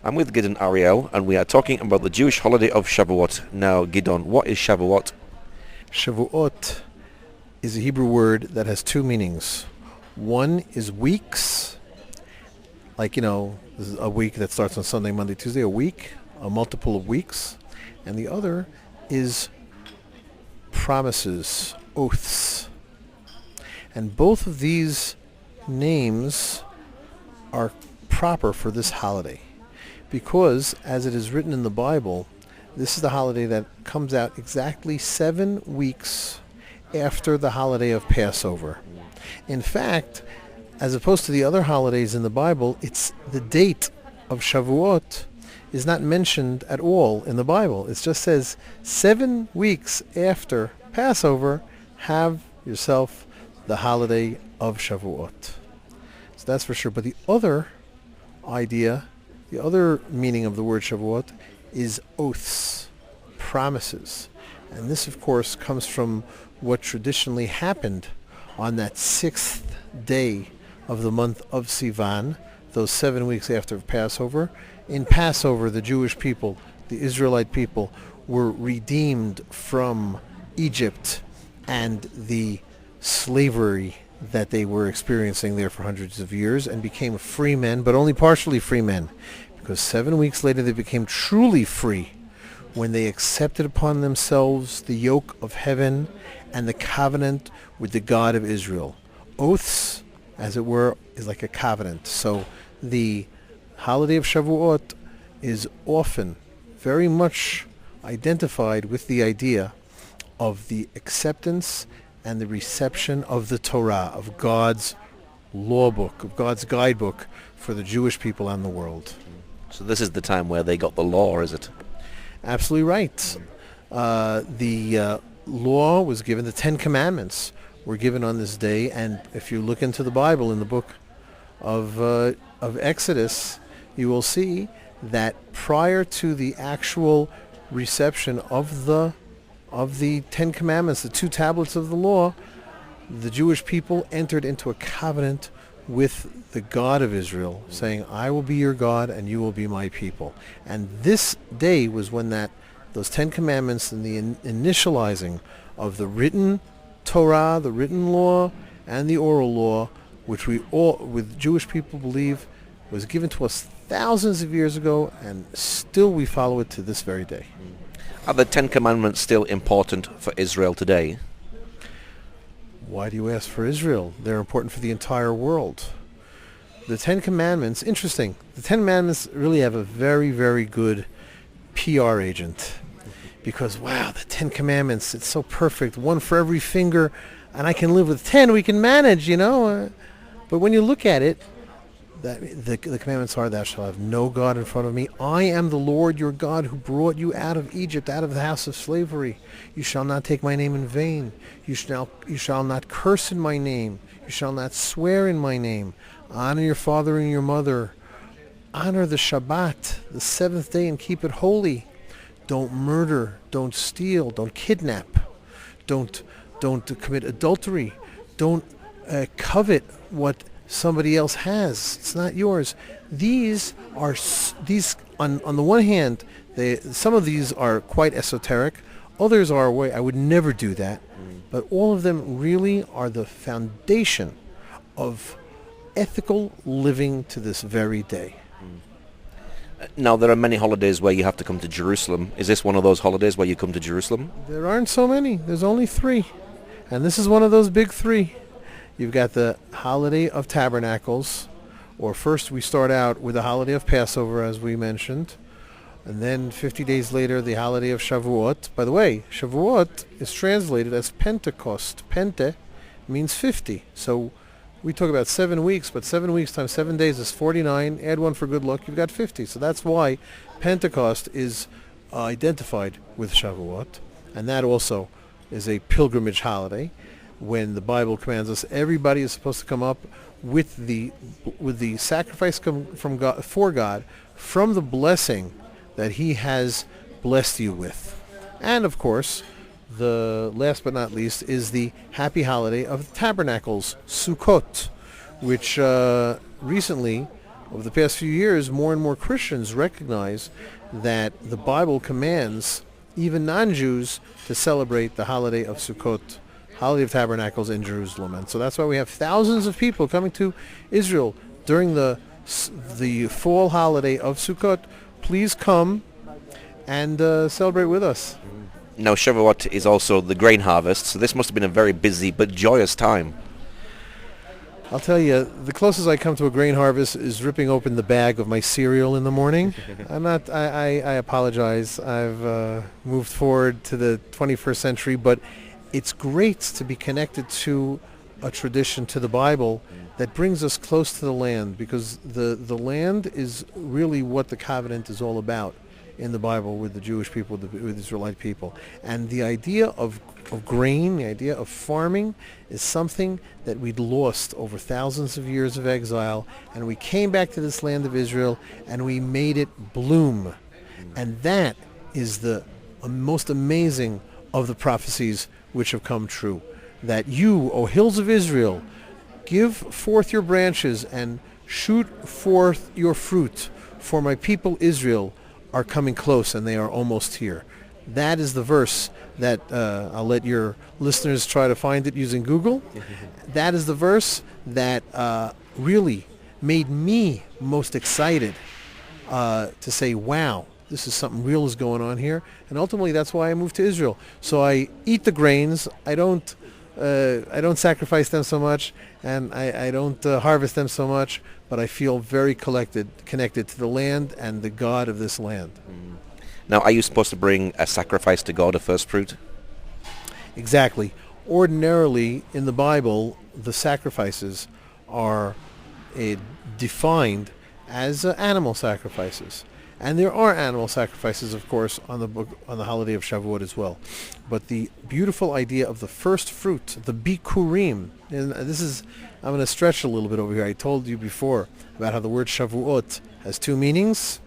I'm with Gidon Ariel, and we are talking about the Jewish holiday of Shavuot. Now, Gidon, what is Shavuot? Shavuot is a Hebrew word that has two meanings. One is weeks, like, this is a week that starts on Sunday, Monday, Tuesday, a week, a multiple of weeks. And the other is promises, oaths. And both of these names are proper for this holiday because, as it is written in the Bible, this is the holiday that comes out exactly 7 weeks after the holiday of Passover. In fact, as opposed to the other holidays in the Bible, it's the date of Shavuot is not mentioned at all in the Bible. It just says 7 weeks after Passover, have yourself the holiday of Shavuot. So that's for sure. But the other idea, the other meaning of the word Shavuot is oaths, promises. And this, of course, comes from what traditionally happened on that 6th day of the month of Sivan, those 7 weeks after Passover. In Passover, the Jewish people, the Israelite people, were redeemed from Egypt and the slavery that they were experiencing there for hundreds of years, and became free men, but only partially free men, because 7 weeks later they became truly free when they accepted upon themselves the yoke of heaven and the covenant with the God of Israel. Oaths, as it were, is like a covenant. So the holiday of Shavuot is often very much identified with the idea of the acceptance and the reception of the Torah, of God's law book, of God's guidebook for the Jewish people and the world. So this is the time where they got the law, is it? Absolutely right. The law was given, the 10 Commandments were given on this day, and if you look into the Bible in the book of Exodus, you will see that prior to the actual reception of the 10 Commandments, the 2 tablets of the law, the Jewish people entered into a covenant with the God of Israel, saying, I will be your God and you will be my people. And this day was when those 10 Commandments and the initializing of the written Torah, the written law, and the oral law, which we all, with Jewish people, believe was given to us thousands of years ago, and still we follow it to this very day. Are the 10 Commandments still important for Israel today? Why do you ask for Israel? They're important for the entire world. The 10 Commandments, interesting. The 10 Commandments really have a very, very good PR agent. Because, wow, the 10 Commandments, it's so perfect. One for every finger, and I can live with 10. We can manage, But when you look at it, the commandments are, thou shalt have no God in front of me. I am the Lord your God who brought you out of Egypt, out of the house of slavery. You shall not take my name in vain. You shall not curse in my name. You shall not swear in my name. Honor your father and your mother. Honor the Shabbat, the 7th day, and keep it holy. Don't murder. Don't steal. Don't kidnap. Don't commit adultery. Don't covet what somebody else has. It's not yours. These on the one hand, some of these are quite esoteric. Others are I would never do that. But all of them really are the foundation of ethical living to this very day. Now, there are many holidays where you have to come to Jerusalem. Is this one of those holidays where you come to Jerusalem? There aren't so many. There's only 3. And this is one of those big 3. You've got the holiday of Tabernacles, or first we start out with the holiday of Passover, as we mentioned, and then 50 days later the holiday of Shavuot. By the way, Shavuot is translated as Pentecost. Pente means 50. So we talk about 7 weeks, but 7 weeks times 7 days is 49. Add 1 for good luck, you've got 50. So that's why Pentecost is identified with Shavuot, and that also is a pilgrimage holiday. When the Bible commands us, everybody is supposed to come up with the sacrifice from God, for God, from the blessing that He has blessed you with. And of course, the last but not least is the happy holiday of Tabernacles, Sukkot, which recently over the past few years, more and more Christians recognize that the Bible commands even non-Jews to celebrate the holiday of Sukkot, holiday of tabernacles in Jerusalem. And so that's why we have thousands of people coming to Israel during the fall holiday of Sukkot. Please come and celebrate with us. Now, Shavuot is also the grain harvest, so this must have been a very busy but joyous time. I'll tell you, the closest I come to a grain harvest is ripping open the bag of my cereal in the morning. I apologize. I've moved forward to the 21st century, but it's great to be connected to a tradition, to the Bible, that brings us close to the land, because the land is really what the covenant is all about in the Bible with the Jewish people, with the Israelite people. And the idea of grain, the idea of farming, is something that we'd lost over thousands of years of exile, and we came back to this land of Israel and we made it bloom. And that is the most amazing of the prophecies which have come true. That you, O hills of Israel, give forth your branches and shoot forth your fruit, for my people Israel are coming close and they are almost here. That is the verse that I'll let your listeners try to find it using Google. That is the verse that really made me most excited to say, wow, this is something real is going on here. And ultimately that's why I moved to Israel. So I eat the grains. I don't sacrifice them so much, and I don't harvest them so much, but I feel very connected to the land and the God of this land. Now, are you supposed to bring a sacrifice to God, a first fruit? Exactly. Ordinarily, in the Bible, the sacrifices are defined as animal sacrifices. And there are animal sacrifices, of course, on the holiday of Shavuot as well. But the beautiful idea of the first fruit, the bikurim, and this is, I'm going to stretch a little bit over here. I told you before about how the word Shavuot has two meanings.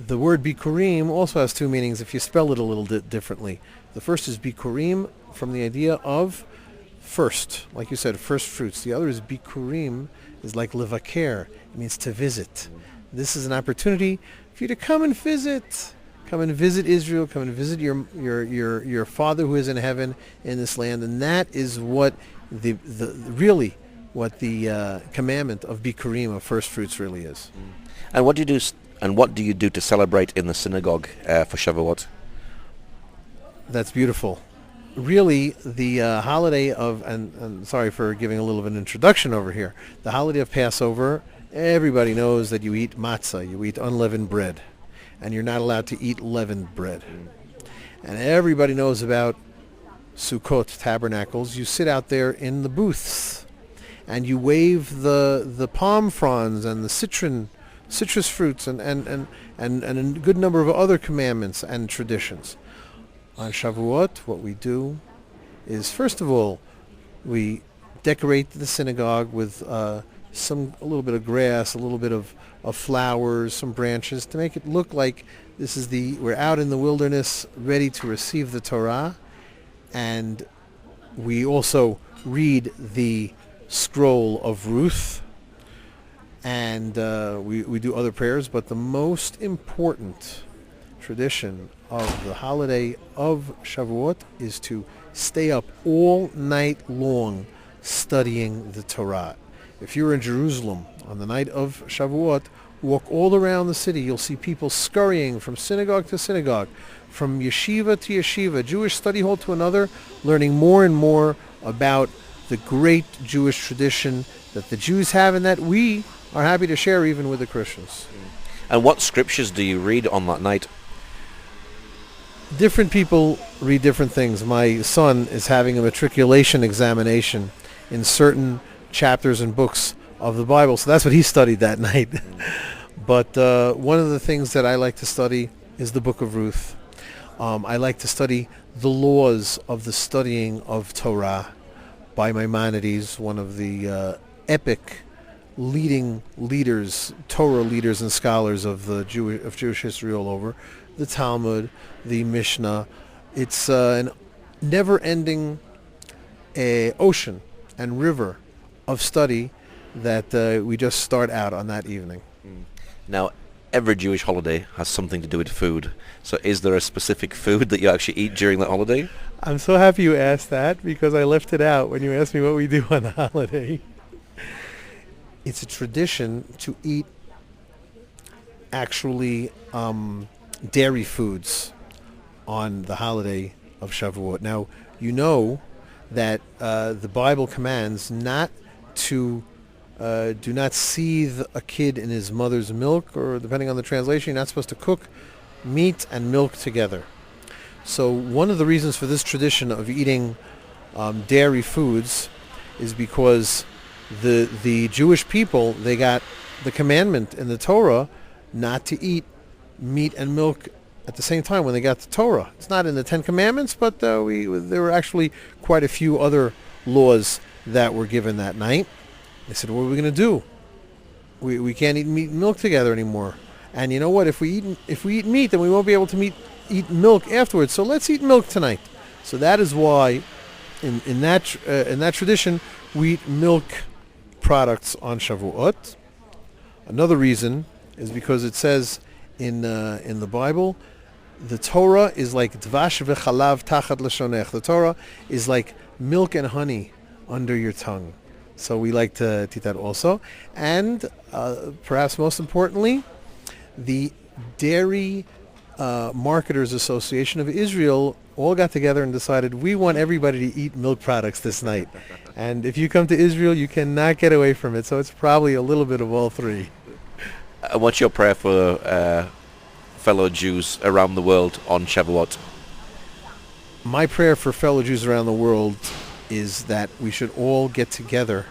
The word bikurim also has two meanings if you spell it a little differently. The first is bikurim, from the idea of first, like you said, first fruits. The other is bikurim, is like levaker. It means to visit. This is an opportunity for you to come and visit. Come and visit Israel. Come and visit your Father who is in heaven in this land. And that is what the commandment of bikurim, of first fruits, really is. And what do you do? And what do you do to celebrate in the synagogue for Shavuot? That's beautiful. Really, the holiday of, and sorry for giving a little of an introduction over here, the holiday of Passover, everybody knows that you eat matzah, you eat unleavened bread, and you're not allowed to eat leavened bread. And everybody knows about Sukkot, tabernacles. You sit out there in the booths, and you wave the palm fronds and the citrus fruits and a good number of other commandments and traditions. On Shavuot, what we do is, first of all, we decorate the synagogue with a little bit of grass, a little bit of flowers, some branches, to make it look like we're out in the wilderness ready to receive the Torah. And we also read the scroll of Ruth, and we do other prayers, but the most important tradition of the holiday of Shavuot is to stay up all night long studying the Torah. If you're in Jerusalem on the night of Shavuot, walk all around the city. You'll see people scurrying from synagogue to synagogue, from yeshiva to yeshiva, Jewish study hall to another, learning more and more about the great Jewish tradition that the Jews have and that we are happy to share even with the Christians. And what scriptures do you read on that night? Different people read different things. My son is having a matriculation examination in certain chapters and books of the Bible, so that's what he studied that night. But one of the things that I like to study is the book of Ruth. I like to study the laws of the studying of Torah by Maimonides, one of the epic leading leaders, Torah leaders and scholars of Jewish history all over. The Talmud, the Mishnah. It's an never-ending ocean and river of study that we just start out on that evening. Now, every Jewish holiday has something to do with food. So is there a specific food that you actually eat during that holiday? I'm so happy you asked that because I left it out when you asked me what we do on the holiday. It's a tradition to eat actually dairy foods on the holiday of Shavuot. Now, you know that the Bible commands not to do not seethe a kid in his mother's milk, or depending on the translation, you're not supposed to cook meat and milk together. So one of the reasons for this tradition of eating dairy foods is because the Jewish people, they got the commandment in the Torah not to eat meat and milk at the same time when they got the Torah. It's not in the Ten Commandments, but there were actually quite a few other laws that were given that night. They said, what are we going to do? We can't eat meat and milk together anymore. And you know what? If we eat meat, then we won't be able to eat milk afterwards. So let's eat milk tonight. So that is why, in that tradition, we eat milk products on Shavuot. Another reason is because it says in the Bible, the Torah is like dvash v'chalav tachat l'shonech. The Torah is like milk and honey under your tongue. So we like to eat that also. And perhaps most importantly, the Dairy Marketers Association of Israel all got together and decided we want everybody to eat milk products this night. And if you come to Israel, you cannot get away from it. So it's probably a little bit of all three. And what's your prayer for fellow Jews around the world on Shavuot? My prayer for fellow Jews around the world is that we should all get together,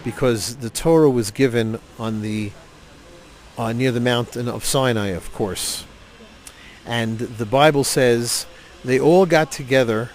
because the Torah was given on the near the mountain of Sinai, of course. And the Bible says they all got together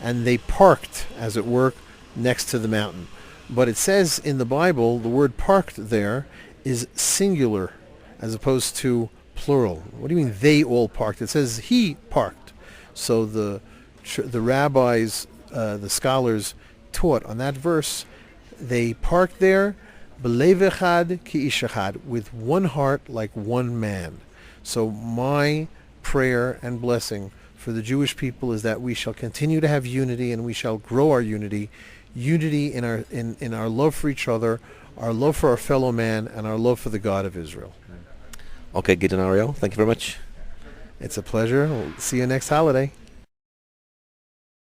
and they parked, as it were, next to the mountain. But it says in the Bible, the word parked there is singular as opposed to plural. What do you mean they all parked? It says he parked. So the rabbis, the scholars taught on that verse, they parked there, b'lev echad ki ish echad, with one heart like one man. So my prayer and blessing for the Jewish people is that we shall continue to have unity, and we shall grow our unity in our love for each other, our love for our fellow man, and our love for the God of Israel. Okay, Gidon Ariel, thank you very much. It's a pleasure. We'll see you next holiday.